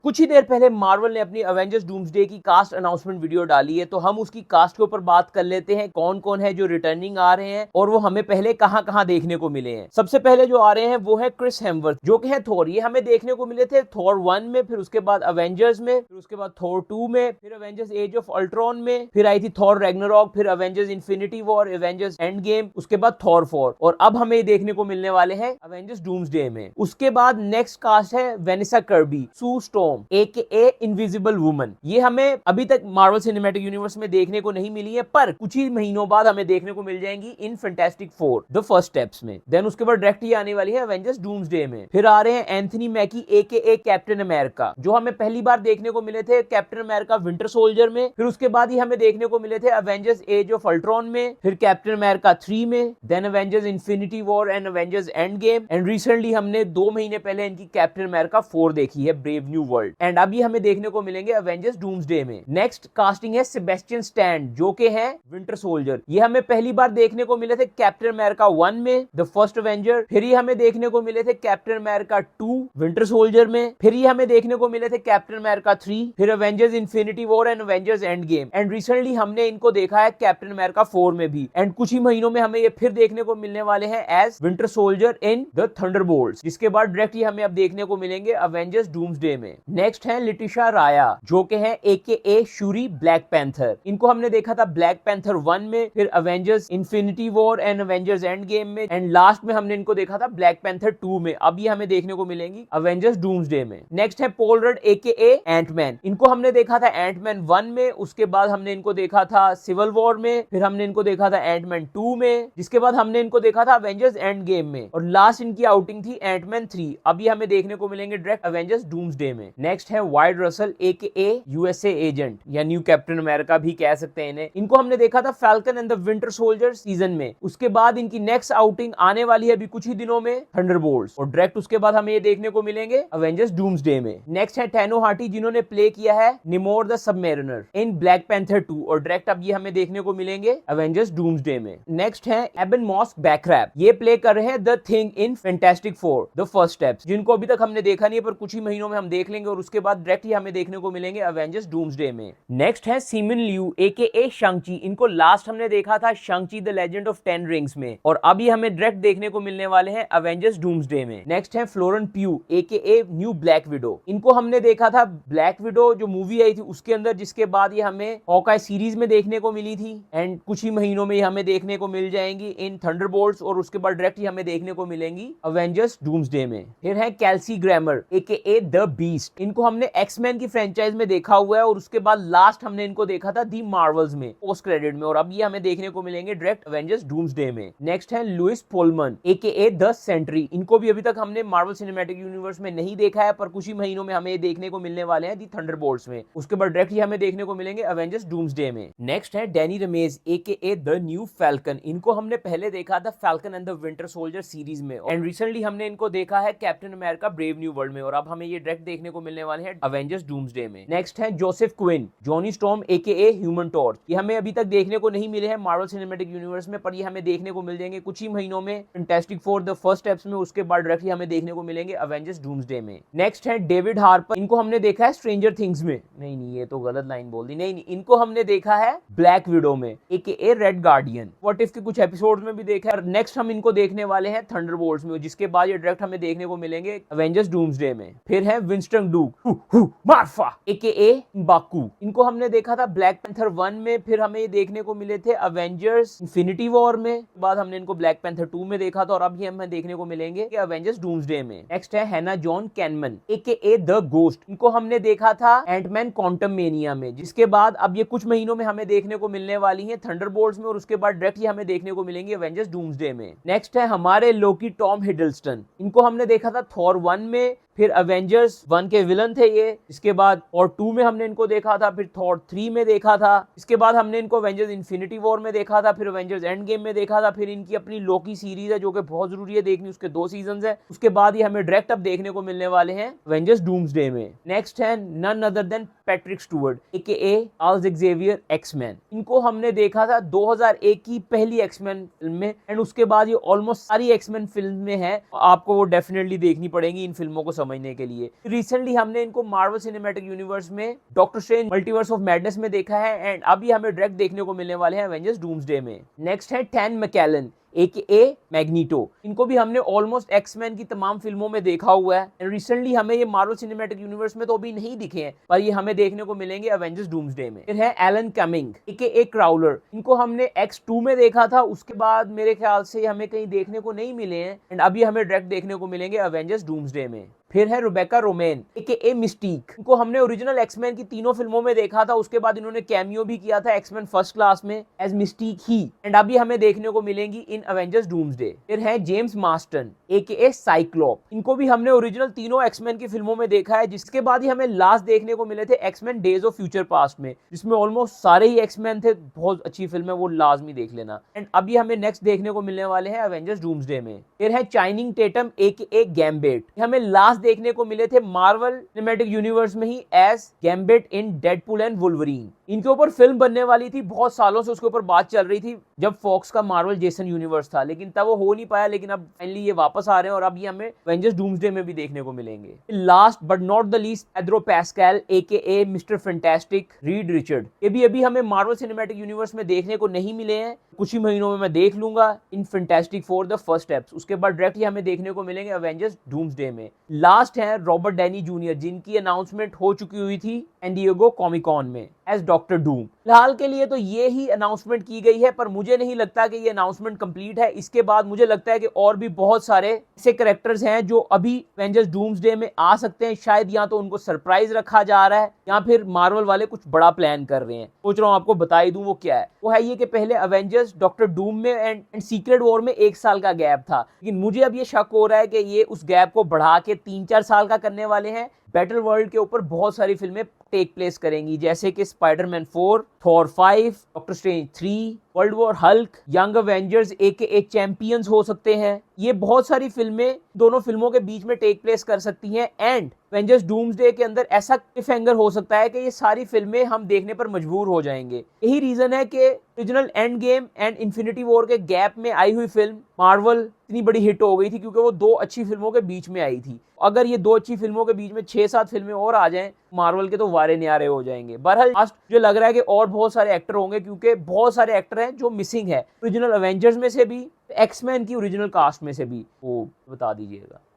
कुछ ही देर पहले मार्वल ने अपनी अवेंजर्स डूम्सडे की कास्ट अनाउंसमेंट वीडियो डाली है, तो हम उसकी कास्ट के ऊपर बात कर लेते हैं, कौन कौन है जो रिटर्निंग आ रहे हैं और वो हमें पहले कहां कहां देखने को मिले हैं। सबसे पहले जो आ रहे हैं वो है क्रिस हेम्सवर्थ, जो कि है थॉर। ये हमें देखने को मिले थे थॉर 1 में, फिर उसके बाद अवेंजर्स में, फिर उसके बाद थॉर 2 में, फिर अवेंजर्स एज ऑफ अल्ट्रॉन में, फिर आई थी थॉर रैग्नारॉक, फिर Avengers Infinity war, Avengers end game, उसके बाद थॉर 4 और अब हमें देखने को मिलने वाले हैं अवेंजर्स डूम्सडे में। उसके बाद नेक्स्ट कास्ट है वेनेसा कर्बी, सू स्टॉर्म AKA इनविजिबल वुमन। ये हमें अभी तक मार्वल सिनेमैटिक यूनिवर्स में देखने को नहीं मिली है, पर कुछ ही महीनों बाद हमें देखने को मिल जाएंगी इन फैंटास्टिक 4 द फर्स्ट स्टेप्स में। देन उसके बाद डायरेक्ट ही आने वाली है अवेंजर्स डूम्सडे में। फिर आ रहे हैं एंथनी मैकी AKA कैप्टन अमेरिका, जो हमें पहली बार देखने को मिले थे कैप्टन अमेरिका विंटर सोल्जर में। फिर उसके बाद ही हमें देखने को मिले थे अवेंजर्स एज ऑफ अल्ट्रॉन में, फिर कैप्टन अमेरिका 3 में, then Avengers Infinity War and Avengers Endgame, and recently हमने 2 महीने पहले इनकी कैप्टन अमेरिका 4 देखी है, ब्रेव न्यू वर्ल्ड। एंड अभी हमें देखने को मिलेंगे अवेंजर्स डूम्सडे में। नेक्स्ट कास्टिंग है सेबेस्टियन स्टैन, जो के है विंटर सोल्जर। ये हमें पहली बार देखने को मिले थे कैप्टन अमेरिका 1 में, द फर्स्ट अवेंजर। फिर ये हमें देखने को मिले थे कैप्टन अमेरिका 2 विंटर सोल्जर में। फिर ये हमें देखने को मिले थे कैप्टन अमेरिका 3, फिर Avengers Infinity War and Avengers Endgame, and recently हमने इनको देखा है कैप्टन अमेरिका 4 में भी। एंड कुछ ही महीनों में हमें ये फिर देखने को मिलने वाले हैं as Winter Soldier in the Thunderbolts, जिसके बाद डायरेक्टली हमें अब देखने को मिलेंगे अवेंजर्स डूम्सडे में। नेक्स्ट है लिटिशा राया, जो के है AKA शूरी ब्लैक पैंथर। इनको हमने देखा था ब्लैक पैंथर 1 में, फिर Avengers Infinity War and Avengers end game में, एंड लास्ट में हमने इनको देखा था ब्लैक पैंथर 2 में। अब ये हमें देखने को मिलेंगी अवेंजर्स डूम्सडे में। नेक्स्ट है पॉल रड AKA एंटमैन। इनको हमने देखा था एंटमैन 1 में, उसके बाद हमने इनको देखा था सिविल वॉर में, फिर हमने इनको देखा था एंटमैन 2 में, जिसके बाद हमने इनको देखा था अवेंजर्स एंड गेम में, और लास्ट इनकी आउटिंग थी एंटमैन 3। अभी हमें देखने को मिलेंगे डायरेक्ट अवेंजर्स डूम्सडे में। नेक्स्ट है wide Russell AKA USA agent, या न्यू कैप्टन अमेरिका भी कह सकते हैं इन्हें। इनको हमने देखा था Falcon and the winter soldier season में। उसके बाद इनकी नेक्स्ट आउटिंग आने वाली है अभी कुछ ही दिनों में थंडरबोल्ट्स, और डायरेक्ट उसके बाद हमें ये देखने को मिलेंगे अवेंजर्स डूम्सडे में। नेक्स्ट है टैनो हार्टी, जिन्होंने प्ले किया है Namor the submariner in Black Panther 2, और डायरेक्ट अब ये हमें देखने को मिलेंगे अवेंजर्स डूम्सडे में। नेक्स्ट है एबन मॉस बैक्रैप, ये प्ले कर रहे हैं the thing in fantastic 4 the first steps, जिनको अभी तक हमने देखा नहीं है, पर कुछ ही महीनों में हम देख लेंगे, और उसके बाद डायरेक्ट ही हमें देखने को मिलेंगे अवेंजर्स डूम्सडे में। नेक्स्ट है सिमिन लियू AKA शंग-ची। इनको लास्ट हमने देखा था शंग-ची द लेजेंड ऑफ 10 रिंग्स में, और अभी हमें डायरेक्ट देखने को मिलने वाले हैं अवेंजर्स डूम्सडे में। नेक्स्ट है Florence Pugh AKA new Black Widow. इनको हमने देखा था ब्लैक विडो जो मूवी आई थी उसके अंदर, जिसके बाद ये हमें हॉकाई सीरीज में देखने को मिली थी, एंड कुछ ही महीनों में हमें देखने को मिल जाएंगी इन थंडरबोल्ट्स, और उसके बाद डायरेक्ट ही हमें देखने को मिलेंगी अवेंजर्स डूम्सडे में। फिर है कैल्सी ग्रामर AKA द बीस्ट। इनको हमने एक्समैन की फ्रेंचाइज में देखा हुआ है, और उसके बाद लास्ट हमने इनको देखा था दी मार्वल्स में पोस्ट क्रेडिट में, और अब ये हमें देखने को मिलेंगे डायरेक्ट अवेंजर्स डूम्सडे में। नेक्स्ट है लुइस पोलमन AKA द सेंट्री। इनको भी अभी तक हमने मार्वल सिनेमैटिक यूनिवर्स में नहीं देखा है, पर कुछ ही महीनों में हमें देखने को मिलने वाले हैं दी थंडरबोल्ट्स में। उसके बाद डायरेक्ट ही हमें देखने को मिलेंगे अवेंजर्स डूम्सडे में। नेक्स्ट है Danny Ramirez AKA the new Falcon. इनको हमने पहले देखा था Falcon and the winter soldier series में, एंड रिसेंटली हमने इनको देखा है Captain America brave new world में, और अब हमें ये डायरेक्ट देखने को मिलने वाले हैं अवेंजर्स डूम्सडे में। नेक्स्ट है Joseph Quinn Johnny Storm AKA Human Torch. ये हमें अभी तक देखने को नहीं मिले हैं मार्वल सिनेमैटिक यूनिवर्स में, पर ये हमें देखने को मिल जाएंगे कुछ ही महीनों में फैंटास्टिक 4 द फर्स्ट स्टेप्स में, उसके बाद डायरेक्टली हमें देखने को मिलेंगे अवेंजर्स डूम्सडे में। नेक्स्ट है डेविड हार्पर। इनको हमने देखा है स्ट्रेंजर थिंग्स में, नहीं ये तो गलत लाइन बोल दी, नहीं इनको हमने देखा है ब्लैक विडो में AKA red guardian. What if के कुछ एपिसोड्स में भी देखा है। नेक्स्ट हम इनको देखने वाले हैं थंडरबोल्ट्स में, जिसके बाद ये डायरेक्ट हमें देखने को मिलेंगे अवेंजर्स डूम्सडे में। फिर है विंस्टन डूक मार्फा AKA बाकू। इनको हमने देखा था ब्लैक पैंथर 1 में, फिर हमें ये देखने को मिले थे अवेंजर्स इन्फिनिटी वॉर में, बाद हमने इनको ब्लैक पैंथर 2 में देखा था, और अब ये हमें देखने को मिलेंगे अवेंजर्स डूम्सडे में। नेक्स्ट है हैना जॉन कैनमन AKA द गोस्ट। इनको हमने देखा था एंटमैन क्वांटममेनिया में, जिसके बाद अब ये कुछ महीनों में हमें देखने को मिलने वाली है थंडरबोल्ट्स में, और उसके बाद डायरेक्टली हमें देखने को मिलेंगे अवेंजर्स डूम्सडे में। नेक्स्ट है हमारे लोकी टॉम हिडलस्टन। इनको हमने देखा था थॉर 1 में, फिर अवेंजर्स 1 के विलन थे ये, इसके बाद और 2 में हमने इनको देखा था, फिर थॉर 3 में देखा था, इसके बाद हमने इनको अवेंजर्स इन्फिनिटी वॉर में देखा था, फिर अवेंजर्स एंड गेम में देखा था, फिर इनकी अपनी लोकी सीरीज है जो कि बहुत जरूरी है देखनी, उसके 2 सीजन है। उसके बाद ही हमें डायरेक्ट अब देखने को मिलने वाले हैं अवेंजर्स डूम्सडे में। नेक्स्ट है none other than Patrick Stewart AKA Charles Xavier X Men. इनको हमने देखा था 2001 की पहली एक्समैन फिल्म में एंड उसके बाद ये ऑलमोस्ट सारी एक्समैन फिल्म में है। आपको वो डेफिनेटली देखनी पड़ेगी इन फिल्मों को समझने के लिए। रिसेंटली हमने इनको मार्वल सिनेमैटिक यूनिवर्स में doctor strange multiverse of madness में देखा है एंड अभी हमें डायरेक्ट देखने को मिलने वाले हैं एवेंजर्स डूम्सडे में। नेक्स्ट है टैन मैकेलन AKA मैग्नीटो। इनको भी हमने ऑलमोस्ट एक्समैन की तमाम फिल्मों में देखा हुआ है एंड रिसेंटली हमें ये मार्वल सिनेमैटिक यूनिवर्स में तो अभी नहीं दिखे हैं, पर ये हमें देखने को मिलेंगे एवेंजर्स डूम्सडे में। फिर है एलन कमिंग AKA क्राउलर। इनको हमने X2 में देखा था, उसके बाद मेरे ख्याल से हमें कहीं देखने को नहीं मिले हैं एंड अभी हमें डायरेक्ट देखने को मिलेंगे एवेंजर्स डूम्सडे में। फिर है रुबेका रोमेन AKA मिस्टीक। इनको हमने ओरिजिनल एक्समैन की तीनों फिल्मों में देखा था, उसके बाद इन्होंने कैमियो भी किया था एक्समैन फर्स्ट क्लास में एज मिस्टीक ही एंड अभी हमें देखने को मिलेंगी इन एवेंजर्स डूम्सडे। फिर है जेम्स मार्स्टन AKA साइक्लोप। इनको भी हमने ओरिजिनल तीनों एक्समैन की फिल्मों में देखा है, जिसके बाद ही हमें लास्ट देखने को मिले थे X Men Days of Future Past में, जिसमें ऑलमोस्ट सारे ही एक्समैन थे। बहुत अच्छी फिल्म है, वो लाजमी देख लेना। एंड अभी हमें नेक्स्ट देखने को मिलने वाले हैं एवेंजर्स डूम्सडे में। फिर है चाइनिंग टेटम AKA गैम्बेट। हमें लास्ट देखने को मिले थे मार्वल सिनेमैटिक यूनिवर्स में ही as Gambit in Deadpool and Wolverine. इनके ऊपर फिल्म बनने वाली थी, बहुत सालों से उसके ऊपर बात चल रही थी जब फॉक्स का मार्वल जेसन यूनिवर्स था, लेकिन तब वो हो नहीं पाया। लेकिन अब फाइनली ये वापस आ रहे हैं और अब ये हमें एवेंजर्स डूम्सडे में भी देखने को मिलेंगे। Last but not the least Pedro pascal AKA mister fantastic read Richard. ये भी अभी हमें मार्वल सिनेमैटिक यूनिवर्स में देखने को नहीं मिले हैं। कुछ ही महीनों में मैं देख लूंगा in Fantastic Four the first steps, उसके बाद डायरेक्टली हमें देखने को मिलेंगे एवेंजर्स डूम्सडे में। लास्ट है रॉबर्ट डैनी जूनियर, जिनकी अनाउंसमेंट हो चुकी हुई थी सैन डिएगो कॉमिक कॉन में एज डॉक्टर डूम। फिलहाल के लिए तो ये ही अनाउंसमेंट की गई है, पर मुझे नहीं लगता कि ये अनाउंसमेंट कंप्लीट है। इसके बाद मुझे लगता है कि और भी बहुत सारे ऐसे कैरेक्टर्स हैं जो अभी एवेंजर्स डूम्सडे में आ सकते हैं। शायद या तो उनको सरप्राइज रखा जा रहा है या फिर मार्वल वाले कुछ बड़ा प्लान कर रहे हैं। सोच रहा हूँ आपको बता ही दूं वो क्या है। वो है ये कि पहले एवेंजर्स डॉक्टर डूम में एंड सीक्रेट वॉर में 1 साल का गैप था, लेकिन मुझे अब ये शक हो रहा है कि ये उस गैप को बढ़ा के 3-4 साल का करने वाले हैं। बैटल वर्ल्ड के ऊपर बहुत सारी फिल्में टेक प्लेस करेंगी, जैसे कि Spiderman 4, Thor 5, doctor strange 3, world war Hulk, young Avengers AKA champions हो सकते हैं। ये बहुत सारी फिल्में दोनों फिल्मों के बीच में टेक प्लेस कर सकती हैं एंड एवेंजर्स डूम्सडे के अंदर ऐसा क्लिफहैंगर हो सकता है कि ये सारी फिल्में हम देखने पर मजबूर हो जाएंगे। यही रीजन है कि original end game and infinity war के गैप में आई हुई फिल्म मार्वल इतनी बड़ी हिट हो गई थी, क्योंकि वो 2 अच्छी फिल्मों के बीच में आई थी। अगर ये 2 अच्छी फिल्मों के बीच में 6-7 फिल्में और आ जाएं मार्वल के, तो वारे न्यारे हो जाएंगे। बहरहाल मुझे लग रहा है कि और बहुत सारे एक्टर होंगे, क्योंकि बहुत सारे एक्टर हैं जो मिसिंग है ओरिजिनल एवेंजर्स में से भी, एक्समैन की ओरिजिनल कास्ट में से भी। वो बता दीजिएगा।